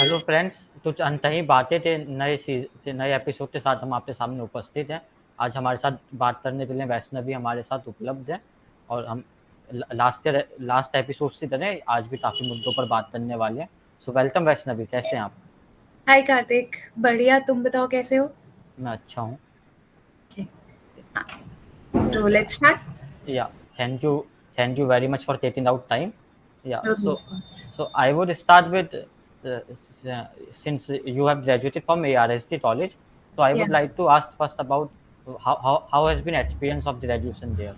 Hello friends, कुछ अनकही बातें थे नए एपिसोड के साथ हम आपके सामने उपस्थित हैं। आज हमारे साथ बात करने के लिए वैष्णवी हमारे साथ उपलब्ध है और हम लास्ट एपिसोड से तरह आज भी काफ़ी मुद्दों पर बात करने वाले हैं। सो वेलकम वैष्णवी, कैसे हैं आप? हाय कार्तिक। बढ़िया, तुम बताओ कैसे हो? मैं अच्छा हूँ। So let's start. Yeah thank you very much for taking out time. Yeah so I would start with since you have graduated from ARSD college, so I या would like to ask first about how has been experience of the graduation there.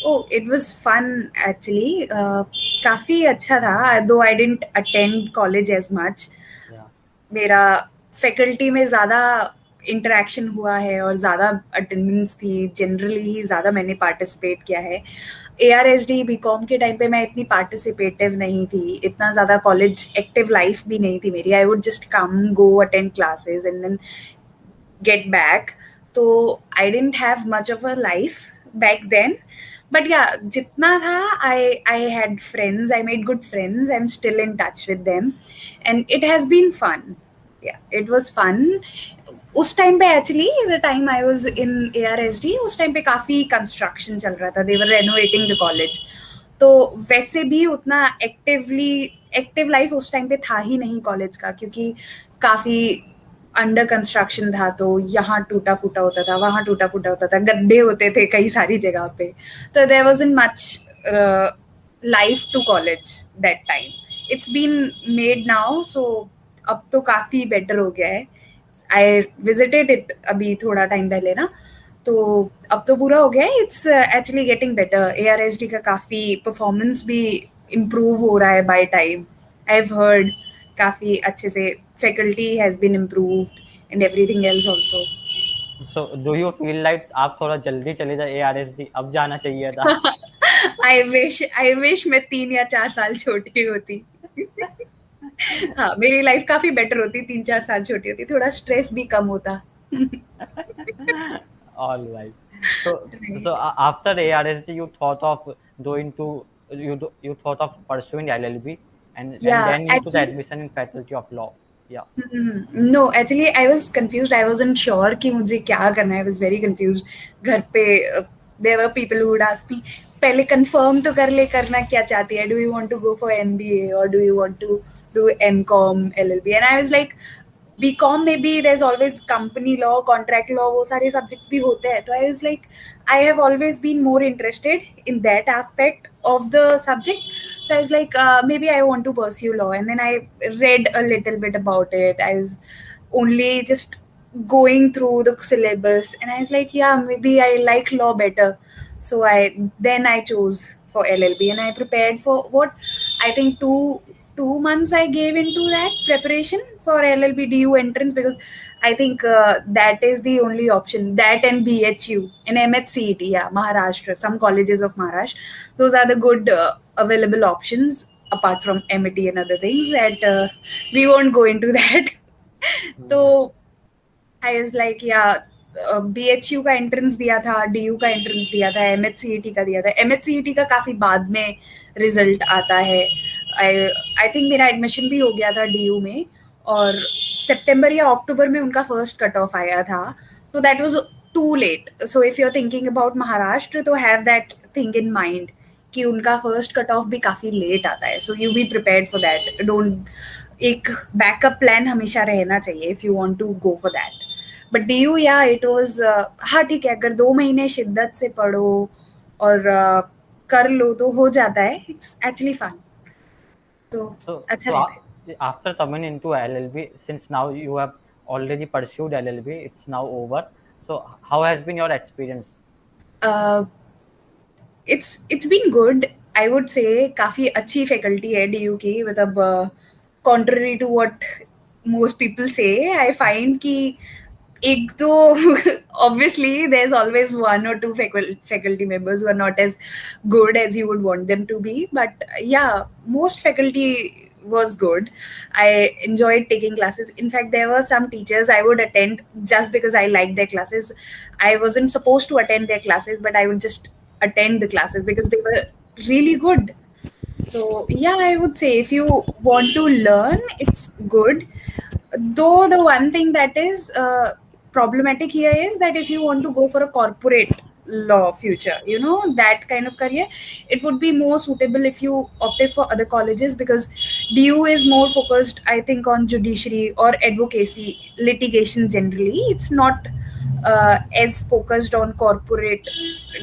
Oh, it was fun actually. काफी अच्छा था, though I didn't attend college as much. Yeah. मेरा faculty में ज़्यादा interaction हुआ है और ज़्यादा अटेंडेंस थी। जनरली ही ज़्यादा मैंने पार्टिसिपेट किया है। ARSD बीकॉम के टाइम पे मैं इतनी पार्टिसिपेटिव नहीं थी, इतना ज़्यादा कॉलेज एक्टिव लाइफ भी नहीं थी मेरी। I would just come, go attend classes and then get back. So I didn't have much of a life back then. But yeah, jitna tha, I had friends. I made good friends. I'm still in touch with them, and it has been fun. Yeah, it was fun. उस time पे actually the time I was in ARSD, उस time पे काफी construction चल रहा था। दे वर renovating the college. तो वैसे भी उतना एक्टिव लाइफ उस टाइम पे था ही नहीं कॉलेज का, क्योंकि काफी अंडर कंस्ट्रक्शन था। तो यहाँ टूटा फूटा होता था, वहाँ टूटा फूटा होता था, गड्ढे होते थे कई सारी जगह पे। तो there wasn't much life to college that time. It's been made now, so अब तो काफी बेटर हो गया है। आई विजिटेड इट अभी थोड़ा टाइम पहले ना, तो अब तो पूरा हो गया है। It's actually getting better. ARSD का काफी परफॉर्मेंस भी इम्प्रूव हो रहा है by time. I have heard काफी अच्छे से faculty has been improved and everything else also. So do you feel like आप थोड़ा जल्दी चले जाए ARSD, अब जाना चाहिए था? आई विश मैं 3 या 4 साल छोटी होती। हाँ, मेरी लाइफ काफी बेटर होती, 3 4 साल छोटी होती, थोड़ा स्ट्रेस भी कम होता। All right. After ARSD, you thought of doing to you thought of pursuing LLB, and या then you took एक्चुअली admission in Faculty of Law. Yeah. No, actually I was confused. I wasn't sure कि मुझे क्या करना है। I was very confused. घर पे there were people who would ask me, पहले कंफर्म तो कर ले, करना क्या चाहती है। Do you want to go for MBA और do you want to do MCOM LLB? And I was like, BCom में भी there is always company law, contract law, वो सारे सब्जेक्ट्स भी होते हैं। तो I was like, I have always been more interested in that aspect of the subject. So I was like, maybe I want to pursue law. And then I read a little bit about it. I was only just going through the syllabus, and I was like, yeah, maybe I like law better. So I chose for LLB, and I prepared for what I think two months I gave into that preparation for LLB DU entrance, because I think that is the only option. That and BHU and MHCET, yeah, Maharashtra, some colleges of Maharashtra. Those are the good available options apart from MET and other things that we won't go into that. Yeah. So I was like, या BHU का entrance दिया था, DU का entrance दिया था, MHCET का दिया था। MHCET का काफी बाद में रिजल्ट आता है। आई आई थिंक मेरा एडमिशन भी हो गया था DU में, और सितंबर या अक्टूबर में उनका फर्स्ट कट ऑफ आया था। तो that was too late. So if you are thinking about Maharashtra, तो have that thing in mind कि उनका फर्स्ट कट ऑफ भी काफी लेट आता है। So you be prepared for that. Don't, एक बैकअप प्लान हमेशा रहना चाहिए if you want to go for that. But DU, या इट वाज, हाँ ठीक है, अगर 2 महीने शिद्दत से पढ़ो और कर लो तो हो जाता है। It's actually fun. तो So, अच्छा so रहता है। after coming into LLB, since now you have already pursued LLB, it's now over. So, how has been your experience? It's been good, I would say. काफी अच्छी faculty है DU की। मतलब contrary to what most people say, I find कि एक दो obviously there's always one or two faculty members who are not as good as you would want them to be, but yeah, most faculty was good. I enjoyed taking classes. In fact, there were some teachers I would attend just because I liked their classes. I wasn't supposed to attend their classes, but I would just attend the classes because they were really good. So yeah, I would say if you want to learn, it's good. Though the one thing that is problematic here is that if you want to go for a corporate law future, you know, that kind of career, it would be more suitable if you opted for other colleges, because DU is more focused, I think, on judiciary or advocacy, litigation generally. It's not as focused on corporate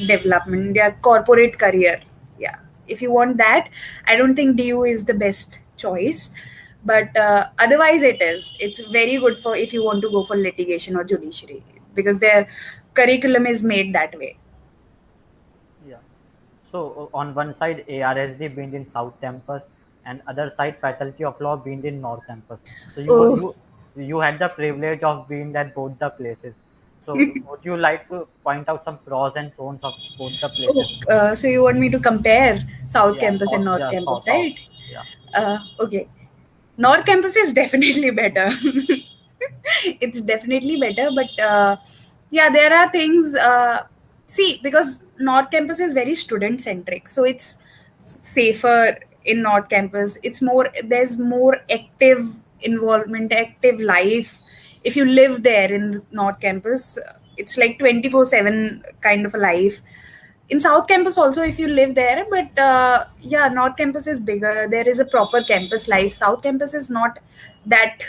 development, yeah, corporate career. Yeah, if you want that, I don't think DU is the best choice. But otherwise, it's very good for if you want to go for litigation or judiciary, because their curriculum is made that way. Yeah. So on one side, ARSD being in South Campus, and other side, Faculty of Law being in North Campus. So Oh, you had the privilege of being at both the places. So would you like to point out some pros and cons of both the places? oh, so you want me to compare South Yeah, Campus and so, North yeah, Campus, South. right? Yeah. Okay. North Campus is definitely better. It's definitely better, but yeah, there are things. See, because North Campus is very student centric, so it's safer in North Campus. It's more, there's more active involvement, active life. If you live there in the North Campus, it's like 24/7 kind of a life. In South Campus also, if you live there, but yeah, North Campus is bigger. There is a proper campus life. South Campus is not that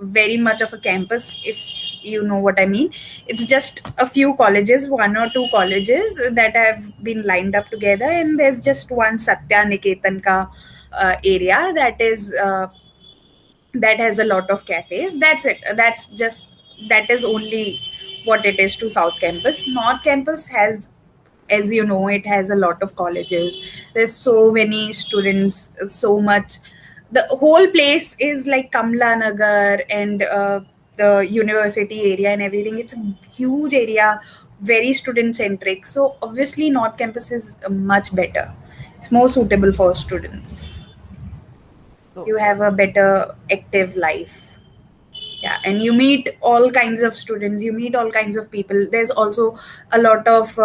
very much of a campus, if you know what I mean. It's just a few colleges, one or two colleges that have been lined up together, and there's just one Satya Niketan ka area that has a lot of cafes. That's it. That's just, that is only what it is to South Campus. North Campus has, as you know, it has a lot of colleges. There's so many students, so much. The whole place is like Kamla Nagar and the university area and everything. It's a huge area, very student centric. So obviously North Campus is much better. It's more suitable for students. So You have a better active life. Yeah, and you meet all kinds of students, you meet all kinds of people. There's also a lot of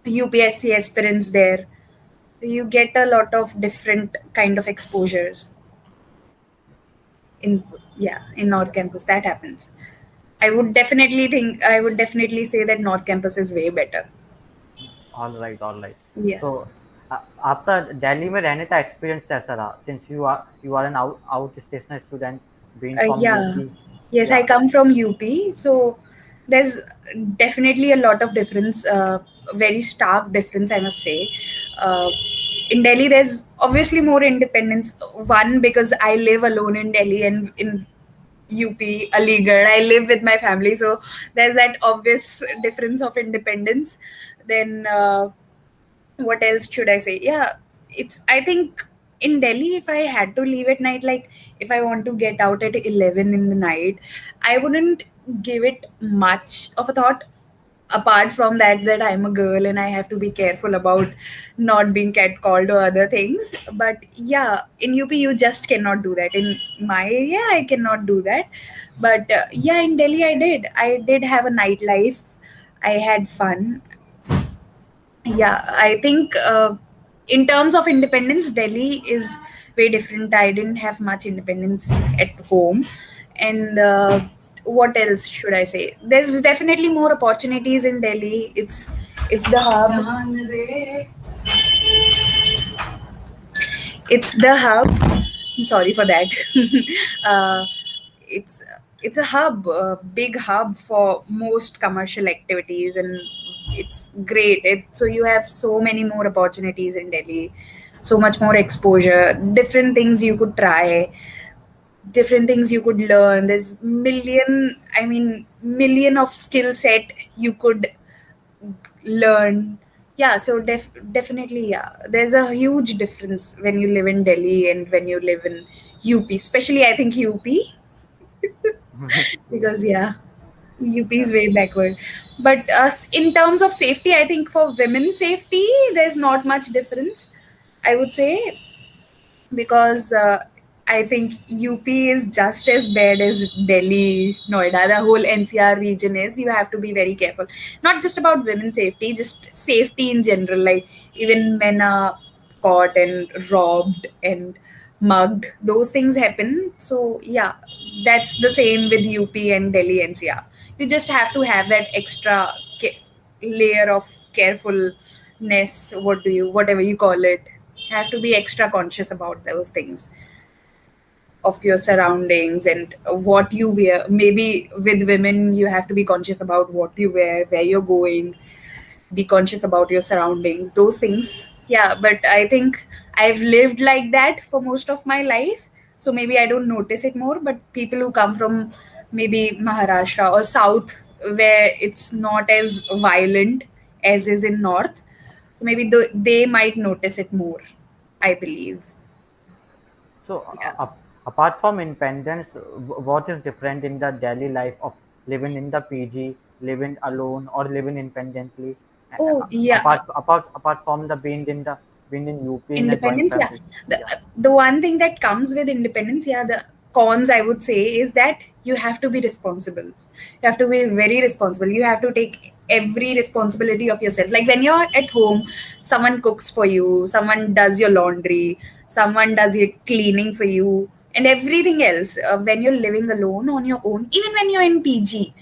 UPSC aspirants there. You get a lot of different kind of exposures in, yeah, in North yeah. Campus. That happens. I would definitely say that North Campus is way better. All right, all right. Yeah. So आपका दिल्ली में रहने का experience कैसा रहा? Since you are an out stationer student, being from Yeah. UP. Yes, I Yeah. come from UP, so there's definitely a lot of difference, very stark difference, I must say. Uh, in Delhi, there's obviously more independence. One, because I live alone in Delhi, and in UP, Aligarh, I live with my family, so there's that obvious difference of independence. Then, what else should I say? Yeah, it's, I think in Delhi, if I had to leave at night, like if I want to get out at 11 in the night, I wouldn't give it much of a thought. Apart from that, that I'm a girl and I have to be careful about not being catcalled or other things. But yeah, in UP, you just cannot do that. In my area, I cannot do that. But yeah, in Delhi, I did have a nightlife. I had fun. Yeah, I think in terms of independence, Delhi is way different. I didn't have much independence at home. And what else should I say? There's definitely more opportunities in Delhi. It's the hub. It's the hub. I'm sorry for that. uh, it's it's a hub, a big hub for most commercial activities, and it's great. So you have so many more opportunities in Delhi, so much more exposure, different things you could try, different things you could learn. There's million of skill set you could learn. Yeah, so definitely, yeah, there's a huge difference when you live in Delhi and when you live in UP, especially I think UP, because yeah, UP Yeah. is way backward. But in terms of safety, I think for women's safety, there's not much difference, I would say, because I think UP is just as bad as Delhi, Noida, the whole NCR region is. You have to be very careful. Not just about women's safety, just safety in general. Like even men are. caught and robbed and mugged. Those things happen. So yeah, that's the same with UP and Delhi NCR. You just have to have that extra layer of carefulness. Whatever you call it, have to be extra conscious about those things, of your surroundings and what you wear. Maybe with women, you have to be conscious about what you wear, where you're going, be conscious about your surroundings, those things. Yeah, but I think I've lived like that for most of my life. So maybe I don't notice it more, but people who come from maybe Maharashtra or South, where it's not as violent as is in North, so maybe they might notice it more, I believe. So, Yeah. apart from independence, what is different in the daily life of living in the PG, living alone, or living independently? Oh, yeah. Apart from the being in UP in a joint Independence, yeah. family. the Yeah. the one thing that comes with independence, yeah, the cons I would say is that you have to be responsible. You have to be very responsible. You have to take every responsibility of yourself. Like when you're at home, someone cooks for you, someone does your laundry, someone does your cleaning for you, and everything else. When you're living alone on your own, even when you're in PG,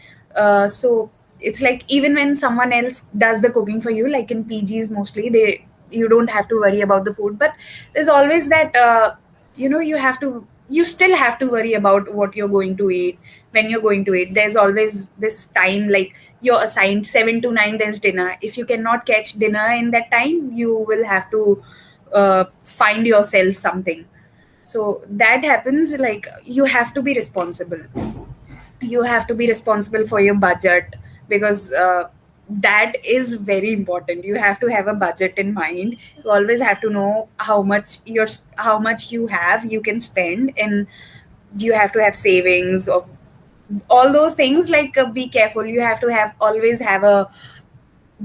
so it's like even when someone else does the cooking for you, like in PGs mostly, they you don't have to worry about the food, but there's always that you still have to worry about what you're going to eat, when you're going to eat. There's always this time, like you're assigned 7 to 9, there's dinner. If you cannot catch dinner in that time, you will have to find yourself something. So that happens. Like you have to be responsible. You have to be responsible for your budget, because that is very important. You have to have a budget in mind. You always have to know how much you have, you can spend, and you have to have savings of all those things. Like be careful. You have to have always have a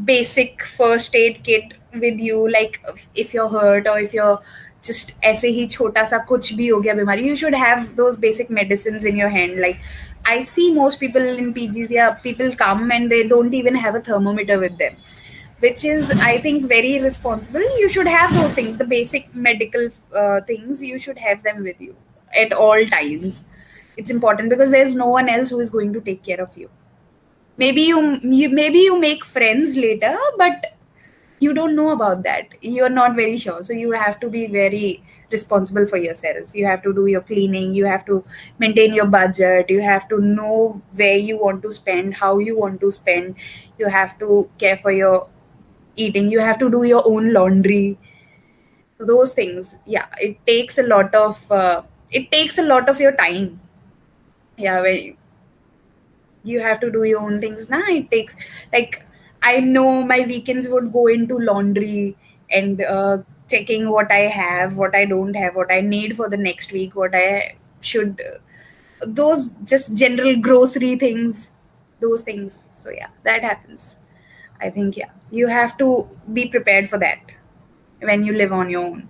basic first aid kit with you. Like if you're hurt, or if you're just ऐसे ही छोटा सा कुछ भी हो गया बीमारी, you should have those basic medicines in your hand. Like I see most people in PGs, yeah, people come and they don't even have a thermometer with them, which is, I think, very irresponsible. You should have those things, the basic medical things. You should have them with you at all times. It's important because there's no one else who is going to take care of you. Maybe you make friends later, but you don't know about that. You're not very sure, so you have to be very responsible for yourself. You have to do your cleaning, you have to maintain your budget, you have to know where you want to spend, how you want to spend. You have to care for your eating, you have to do your own laundry. So those things, yeah, it takes a lot of your time. Yeah, you have to do your own things now. It takes, like, I know my weekends would go into laundry and checking what I have, what I don't have, what I need for the next week, what I should those just general grocery things, those things. So yeah, that happens. I think, yeah, you have to be prepared for that when you live on your own.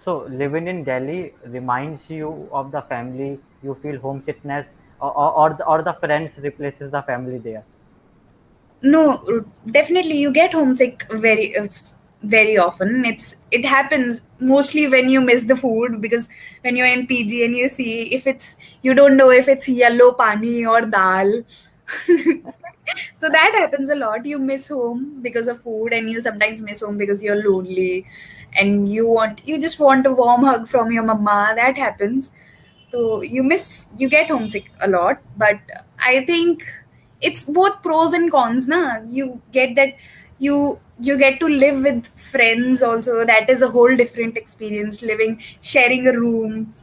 So, living in Delhi reminds you of the family. You feel homesickness, or the friends replaces the family there. No, definitely you get homesick very often. It happens mostly when you miss the food, because when you're in PG and you see, if it's, you don't know if it's yellow pani or dal. So that happens a lot. You miss home because of food, and you sometimes miss home because you're lonely, and you just want a warm hug from your mama. That happens. So you get homesick a lot. But I think it's both pros and cons, na. You get that, you get to live with friends also. That is a whole different experience, living, sharing a room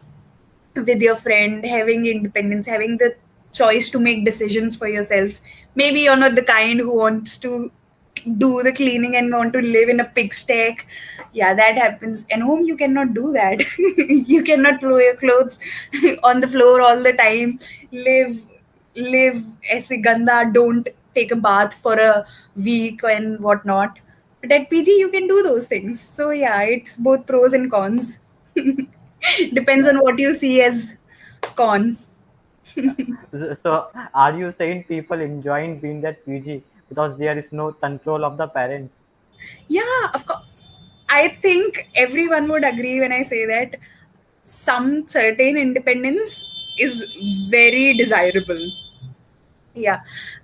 with your friend, having independence, having the choice to make decisions for yourself. Maybe you're not the kind who wants to do the cleaning and want to live in a pigsty. Yeah, that happens. And home, you cannot do that. You cannot throw your clothes on the floor all the time. Live, live as a ganda. Don't take a bath for a week and whatnot. But at PG, you can do those things. So yeah, it's both pros and cons. Depends Yeah. on what you see as con. So, are you saying people enjoying being that PG because there is no control of the parents? Yeah, of course. I think everyone would agree when I say that some certain independence is very desirable. Yeah,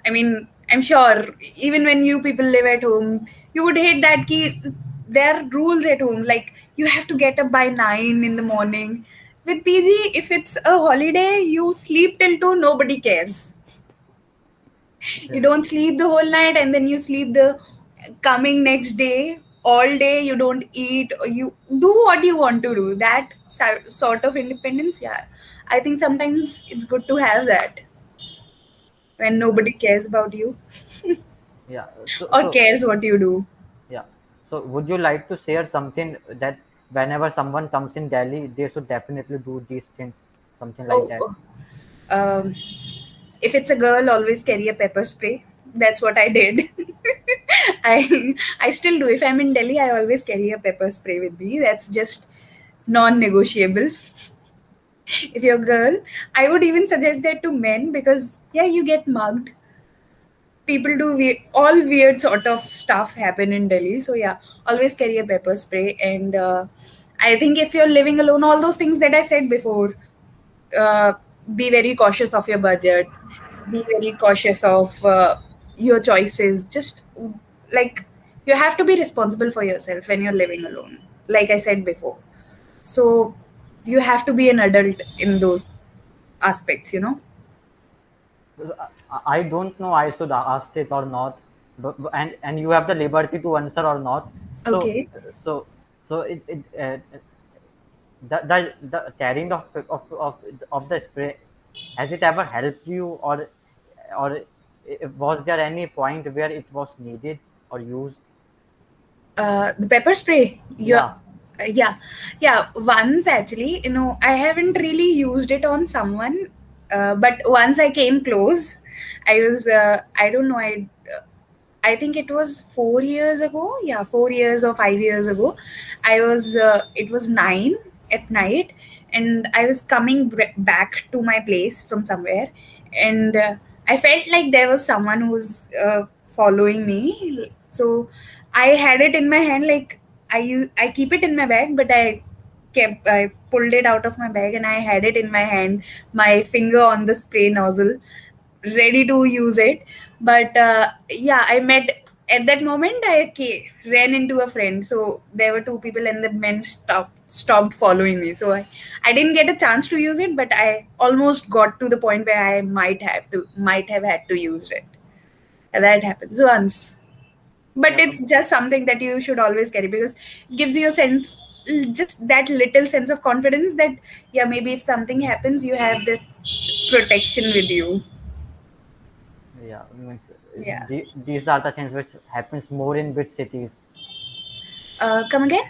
I mean, I'm sure even when you people live at home, you would hate that key. There are rules at home, like you have to get up by 9 in the morning. With PG, if it's a holiday, you sleep till 2, nobody cares. You Yeah. don't sleep the whole night and then you sleep the coming next day all day. You don't eat, or you do what you want to do. That sort of independence, yeah. I think sometimes it's good to have that when Yeah. nobody cares about you Yeah. So or so cares what you do. yeah. So would you like to share something that whenever someone comes in Delhi, they should definitely do these things, something like Oh, that? oh. Um, if it's a girl, always carry a pepper spray. That's what I did. I still do. If I'm in Delhi, I always carry a pepper spray with me. That's just non-negotiable. If you're a girl, I would even suggest that to men, because yeah, you get mugged. People do all weird sort of stuff happen in Delhi. So yeah, always carry a pepper spray. And I think if you're living alone, all those things that I said before, uh, be very cautious of your budget, be very cautious of your choices. Just like, you have to be responsible for yourself when you're living alone, like I said before. So you have to be an adult in those aspects, you know. I don't know I should ask it or not, and you have the liberty to answer or not. So Okay. so so the carrying of the spray, has it ever helped you, or was there any point where it was needed or used? The pepper spray. Yeah, Yeah. yeah, yeah. Once actually, you know, I haven't really used it on someone, but once I came close, I was, I don't know, I think it was 4 years ago. Yeah, 4 years or 5 years ago. It was 9 at night, and I was coming back to my place from somewhere, and I felt like there was someone who was following me. So I had it in my hand, like I keep it in my bag, but I pulled it out of my bag and I had it in my hand, my finger on the spray nozzle, ready to use it. But yeah, I met at that moment. Ran into a friend, so there were two people, and the men stopped following me. So I didn't get a chance to use it, but I almost got to the point where I might have had to use it. And that happens once. But Yeah. it's just something that you should always carry, because it gives you a sense, just that little sense of confidence, that yeah, maybe if something happens, you have that protection with you. Yeah, means, Yeah. these are the things which happens more in big cities. Come again?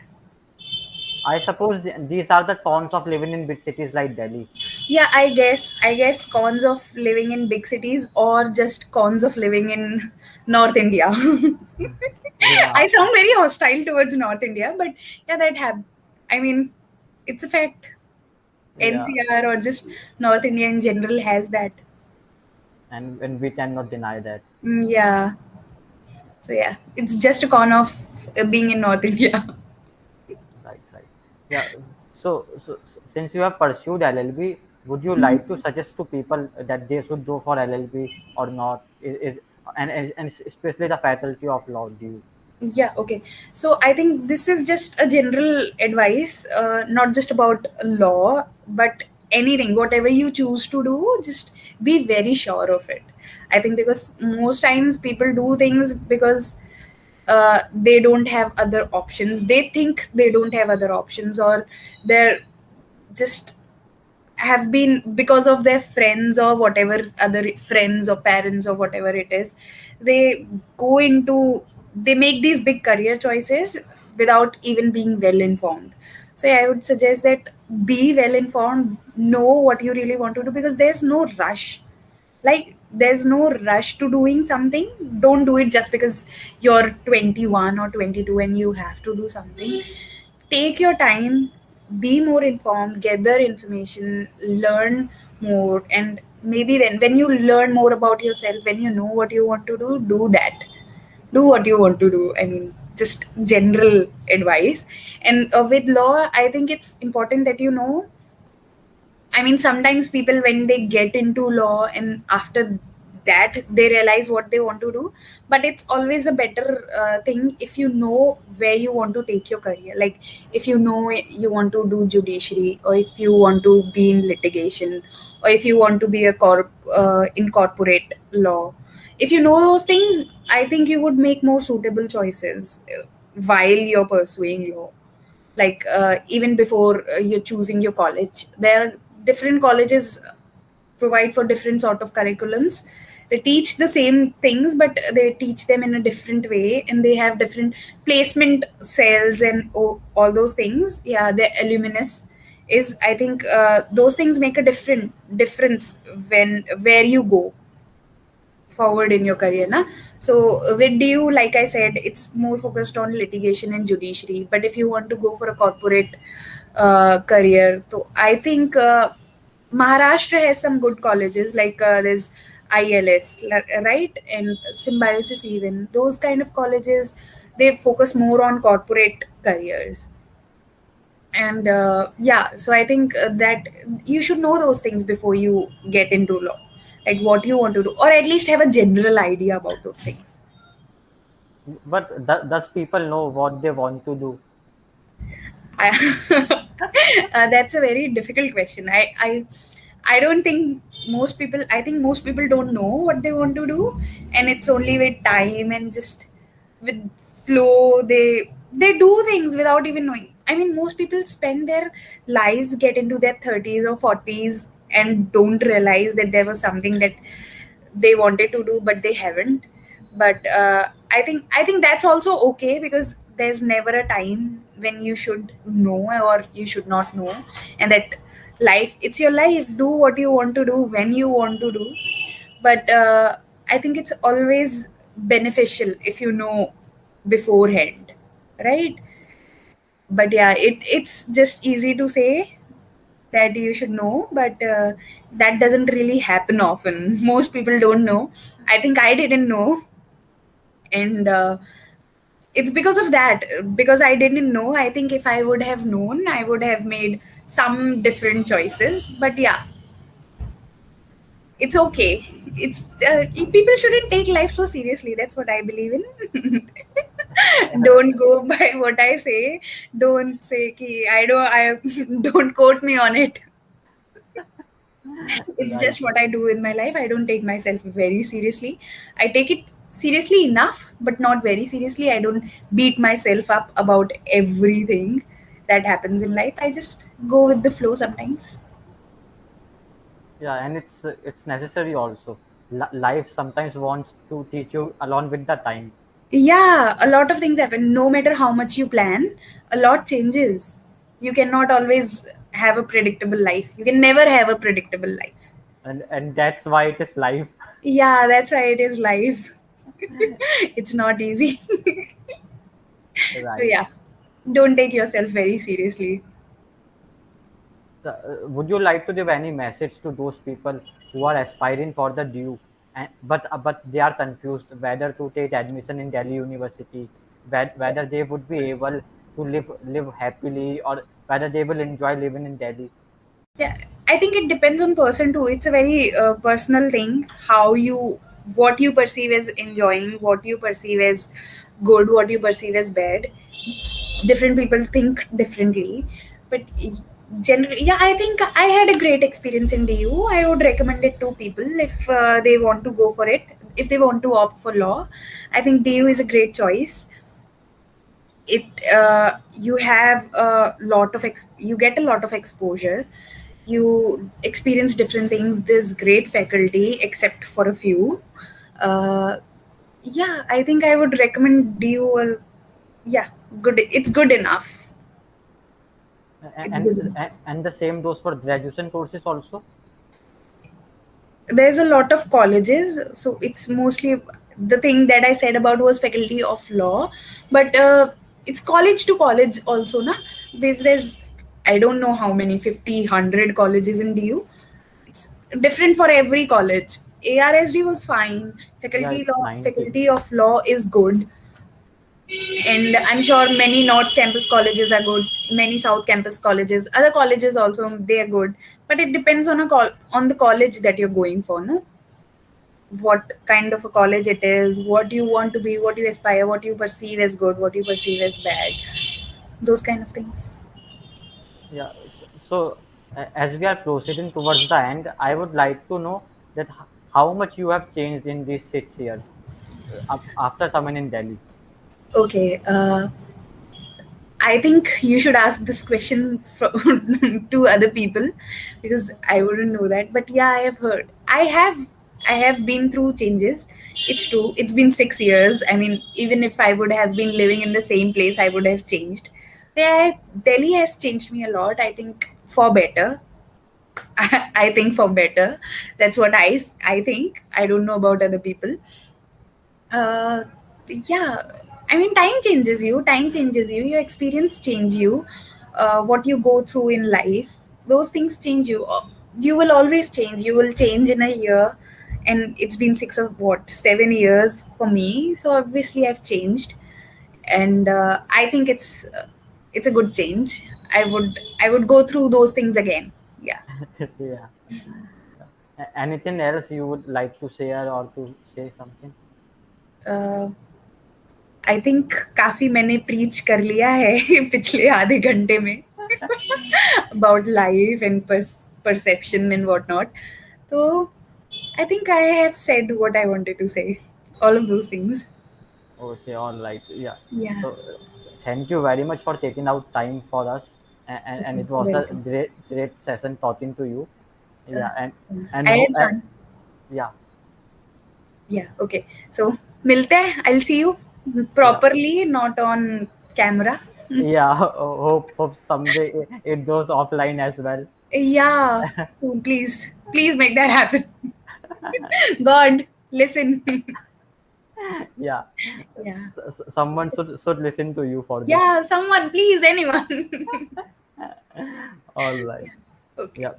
I suppose these are the cons of living in big cities like Delhi. Yeah, I guess cons of living in big cities, or just cons of living in North India. Yeah. I sound very hostile towards North India, but yeah, I mean, it's a fact. Yeah, NCR or just North India in general has that. and we cannot deny that. Yeah. So yeah, it's just a con of being in North India. Right, right. Yeah. So since you have pursued LLB, would you like to suggest to people that they should go for LLB or not? And especially the faculty of law? Do you? Yeah, okay. So I think this is just a general advice, not just about law, but anything, whatever you choose to do, just be very sure of it. I think because most times people do things because they don't have other options. They think they don't have other options, or they're just have been, because of their friends or whatever, other friends or parents or whatever it is, they go into, they make these big career choices without even being well informed. So yeah, I would suggest that be well informed, know what you really want to do, because there's no rush. Like, there's no rush to doing something. Don't do it just because you're 21 or 22 and you have to do something. Take your time, be more informed, gather information, learn more, and maybe then when you learn more about yourself, when you know what you want to do, do that. Do what you want to do, I mean. just general advice. And with law, I think it's important that you know, I mean, sometimes people, when they get into law and after that they realize what they want to do, but it's always a better thing if you know where you want to take your career. Like, if you know you want to do judiciary, or if you want to be in litigation, or if you want to be a in corporate law, if you know those things, I think you would make more suitable choices while you're pursuing law. Like, even before you're choosing your college, there are different colleges provide for different sort of curriculums. They teach the same things, but they teach them in a different way, and they have different placement cells and all those things. Yeah, the alumnus is, I think, those things make a difference when where you go forward in your career, na. So with DU, like I said, it's more focused on litigation and judiciary. But if you want to go for a corporate career, so I think Maharashtra has some good colleges, like there's ILS, right, and Symbiosis. Even those kind of colleges, they focus more on corporate careers. And yeah, so I think that you should know those things before you get into law, like what you want to do, or at least have a general idea about those things. But does people know what they want to do? I, that's a very difficult question. I don't think most people. I think most people don't know what they want to do, and it's only with time and just with flow they do things without even knowing. I mean, most people spend their lives, get into their 30s or 40s, and don't realize that there was something that they wanted to do but they haven't. But I think that's also okay, because there's never a time when you should know or you should not know. And that life, it's your life, do what you want to do when you want to do. But I think it's always beneficial if you know beforehand, right? But yeah, it's just easy to say that you should know, but that doesn't really happen often. Most people don't know. I think I didn't know. And it's because of that, because I didn't know. I think if I would have known, I would have made some different choices. But yeah, it's okay. It's people shouldn't take life so seriously. That's what I believe in. Don't go by what I say. Don't say ki I don't. I don't quote me on it. It's Right. just what I do in my life. I don't take myself very seriously. I take it seriously enough, but not very seriously. I don't beat myself up about everything that happens in life. I just go with the flow sometimes. Yeah, and it's necessary also. Life sometimes wants to teach you along with the time. Yeah, a lot of things happen. No matter how much you plan, a lot changes. You cannot always have a predictable life. You can never have a predictable life. And that's why it is life. Yeah, that's why it is life. It's not easy. So Right. yeah, don't take yourself very seriously. Would you like to give any message to those people who are aspiring for the due, but they are confused whether to take admission in Delhi University, whether they would be able to live happily, or whether they will enjoy living in Delhi? Yeah, I think it depends on person too. It's a very personal thing. How you, what you perceive as enjoying, what you perceive as good, what you perceive as bad. Different people think differently, but generally, yeah, I think I had a great experience in DU. I would recommend it to people if they want to go for it. If they want to opt for law, I think DU is a great choice. It you have a lot of you get a lot of exposure, you experience different things. There's great faculty except for a few. uh, yeah, I think I would recommend you. Yeah, good, it's good enough. It's good enough. And the same goes for graduation courses also. There's a lot of colleges, so it's mostly the thing that I said about was faculty of law. But it's college to college also, na. Because there's, I don't know how many, 50, 100 colleges in DU. It's different for every college. ARSD was fine. Yeah, Faculty it's law, 90. faculty of law is good. And I'm sure many North Campus colleges are good, many South Campus colleges, other colleges also they are good, but it depends on on the college that you're going for, no? What kind of a college it is, what you want to be, what you aspire, what you perceive as good, what you perceive as bad, those kind of things. Yeah. As we are proceeding towards the end, I would like to know that how much you have changed in these 6 years after coming in Delhi. Okay, I think you should ask this question to other people because I wouldn't know that. But yeah, I have heard. I have been through changes. It's true. It's been 6 years. I mean, even if I would have been living in the same place, I would have changed. Yeah, Delhi has changed me a lot. I think for better. I think for better. That's what I think. I don't know about other people. uh yeah, I mean, time changes you, your experience change you, what you go through in life, those things change you. You will always change, you will change in a year, and it's been 6 or 7 years for me, so obviously I've changed. And I think it's a good change. I would go through those things again. Yeah. Yeah. Anything else you would like to share or to say something? uh, I think काफी मैंने preach कर लिया है पिछले आधे घंटे में about life and perception and whatnot. So I think I have said what I wanted to say. All of those things. Okay, all right. Yeah. Yeah. So thank you very much for taking out time for us, and Okay, it was a welcome. great session talking to you. Uh, Yeah, thanks. and I had fun. yeah, Yeah. Okay. So मिलते हैं. I'll see you yeah, properly, not on camera. yeah. Hope someday it goes offline as well. Yeah. So please make that happen. God, listen. Yeah, Yeah. someone should listen to you for this. Yeah, someone, please, anyone. All right. Yeah. Okay. Yeah.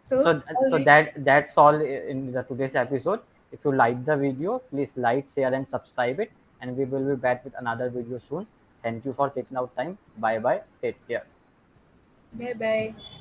So, all So right. that's all in the today's episode. If you like the video, please like, share, and subscribe it. And we will be back with another video soon. Thank you for taking out time. Bye bye. Take care. Bye bye.